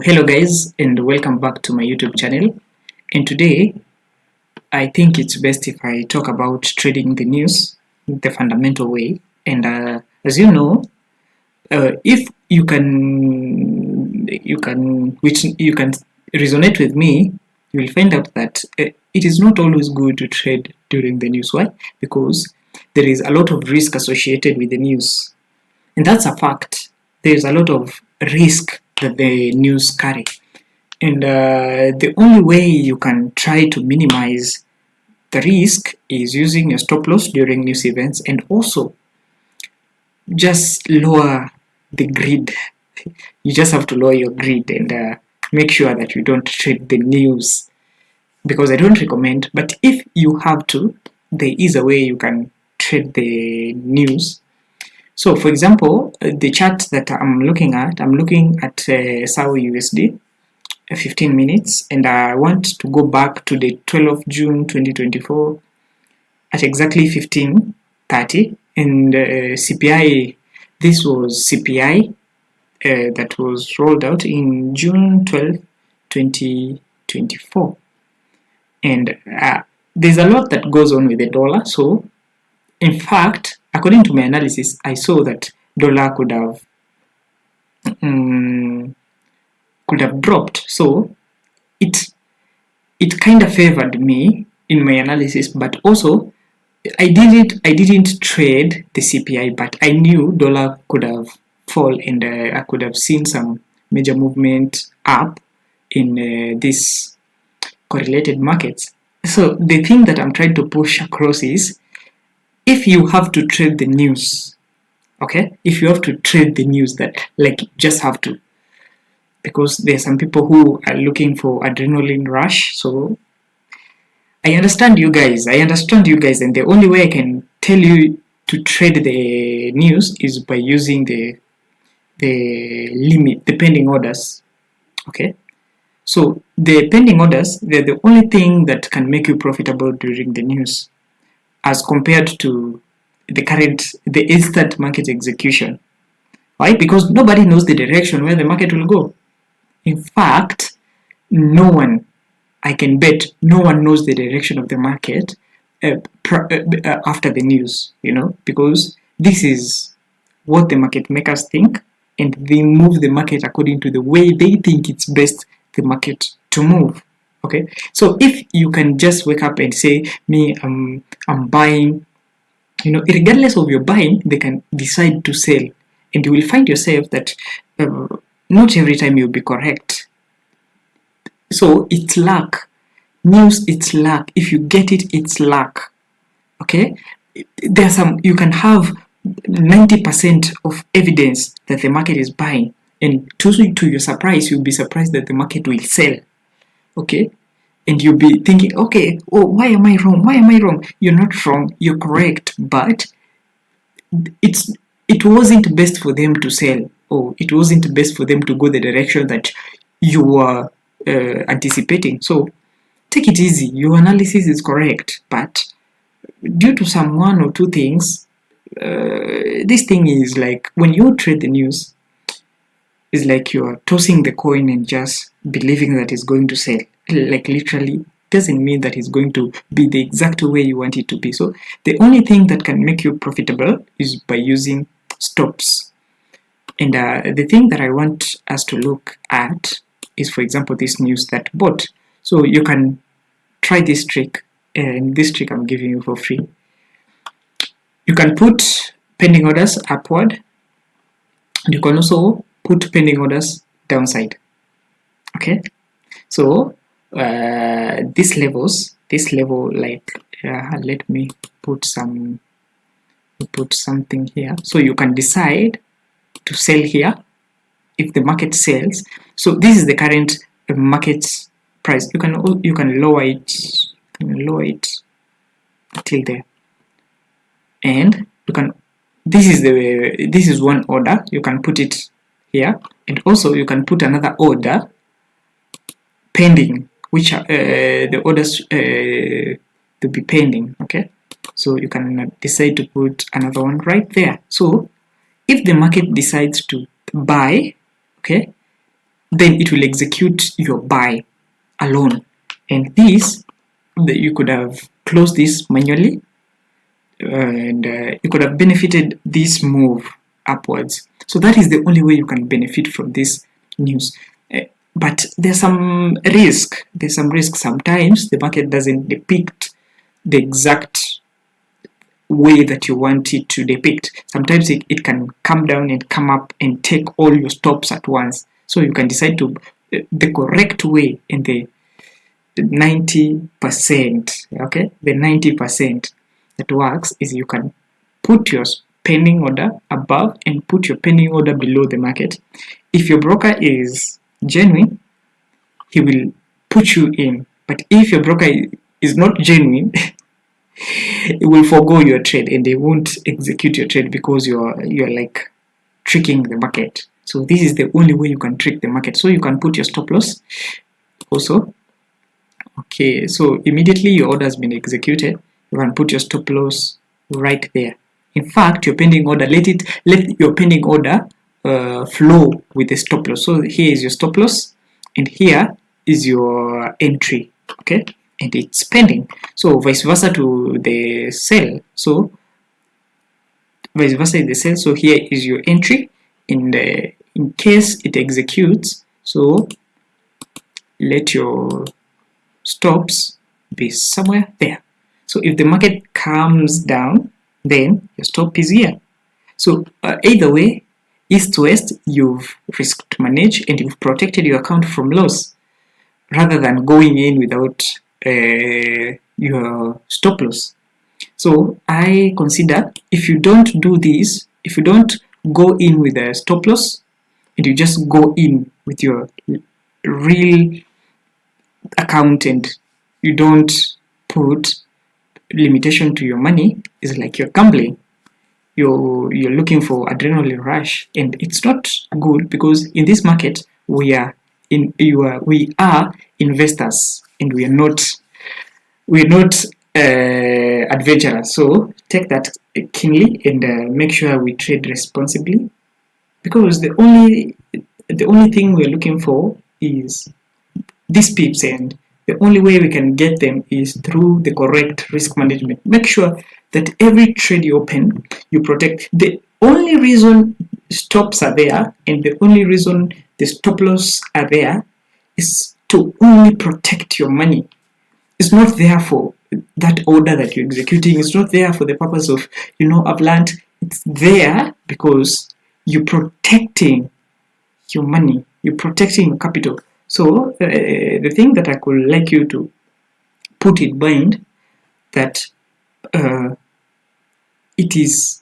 Hello guys, and welcome back to my YouTube channel. And today I think it's best if I talk about trading the news the fundamental way. And as you know, if you can resonate with me, you will find out that it is not always good to trade during the news. Why? Because there is a lot of risk associated with the news, and that's a fact. There is a lot of risk that the news carry, and the only way you can try to minimize the risk is using a stop loss during news events, and also just lower the grid. You just have to lower your grid and make sure that you don't trade the news, because I don't recommend, but if you have to, there is a way you can trade the news. So for example, the chart that I'm looking at SAO USD 15 minutes, and I want to go back to the 12th of June 2024 at exactly 15:30, and CPI, this was CPI that was rolled out in June 12, 2024, and there's a lot that goes on with the dollar. So in fact, according to my analysis, I saw that dollar could have dropped. So it kind of favored me in my analysis, but also I didn't trade the CPI, but I knew dollar could have fall, and I could have seen some major movement up in these correlated markets. So the thing that I'm trying to push across is, if you have to trade the news, okay, if you have to trade the news, that like you just have to, because there are some people who are looking for adrenaline rush. So I understand you guys, and the only way I can tell you to trade the news is by using the pending orders. Okay, so the pending orders, they're the only thing that can make you profitable during the news, as compared to the instant market execution. Why? Because nobody knows the direction where the market will go. In fact, no one, I can bet, no one knows the direction of the market after the news, because this is what the market makers think, and they move the market according to the way they think it's best the market to move. Okay, so if you can just wake up and say, me, I'm buying, regardless of your buying, they can decide to sell, and you will find yourself that not every time you'll be correct. So it's luck. News, it's luck. If you get it, it's luck. Okay, there's you can have 90% of evidence that the market is buying, and to your surprise, you'll be surprised that the market will sell. Okay, and you'll be thinking, okay, oh, why am I wrong? You're not wrong, you're correct, but it wasn't best for them to sell, or it wasn't best for them to go the direction that you were anticipating. So take it easy, your analysis is correct, but due to some one or two things, this thing is like, when you trade the news, it's like you're tossing the coin and just believing that it's going to sell. Like literally, doesn't mean that it's going to be the exact way you want it to be. So the only thing that can make you profitable is by using stops. And the thing that I want us to look at is, for example, this news that bought. So you can try this trick, and this trick I'm giving you for free. You can put pending orders upward, and you can also put pending orders downside. Okay, so this level, like let me put something here, so you can decide to sell here if the market sells. So this is the current market price. You can lower it, till there, and you can, this is one order, you can put it here, and also you can put another order pending, which are the orders to be pending. Okay, so you can decide to put another one right there. So if the market decides to buy, okay, then it will execute your buy alone. And this, you could have closed this manually, and you could have benefited this move upwards. So that is the only way you can benefit from this news. But there's some risk. There's some risk. Sometimes the market doesn't depict the exact way that you want it to depict. Sometimes it can come down and come up and take all your stops at once. So you can decide to the correct way in the 90%. Okay, the 90% that works is you can put your pending order above and put your pending order below the market. If your broker is genuine, he will put you in. But if your broker is not genuine, it will forego your trade and they won't execute your trade because you're like tricking the market. So this is the only way you can trick the market. So you can put your stop loss also. Okay, so immediately your order has been executed, you can put your stop loss right there. In fact, your pending order, let your pending order flow with the stop loss. So here is your stop loss and here is your entry. Okay, and it's pending. So vice versa to the sell. So vice versa is the sell. So here is your entry in case it executes. So let your stops be somewhere there. So if the market comes down, then your stop is here. So either way, east to west, you've risk managed and you've protected your account from loss rather than going in without your stop loss. So I consider if you don't do this, if you don't go in with a stop loss and you just go in with your real account and you don't put limitation to your money, it's like you're gambling. You're looking for adrenaline rush, and it's not good because in this market we are investors and we're not adventurers. So take that keenly and make sure we trade responsibly, because the only thing we're looking for is these pips, and the only way we can get them is through the correct risk management. Make sure that every trade you open, you protect. The only reason stops are there and the only reason the stop loss are there is to only protect your money. It's not there for that order that you're executing. It's not there for the purpose of, I've learned. It's there because you're protecting your money. You're protecting your capital. So the thing that I could like you to put in mind that it is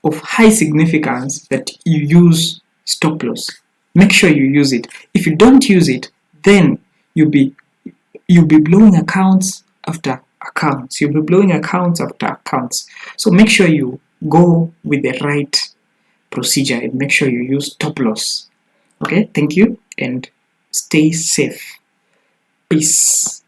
of high significance that you use stop loss. Make sure you use it. If you don't use it, then you'll be blowing accounts after accounts. You'll be blowing accounts after accounts. So make sure you go with the right procedure and make sure you use stop loss. Okay, thank you and stay safe. Peace.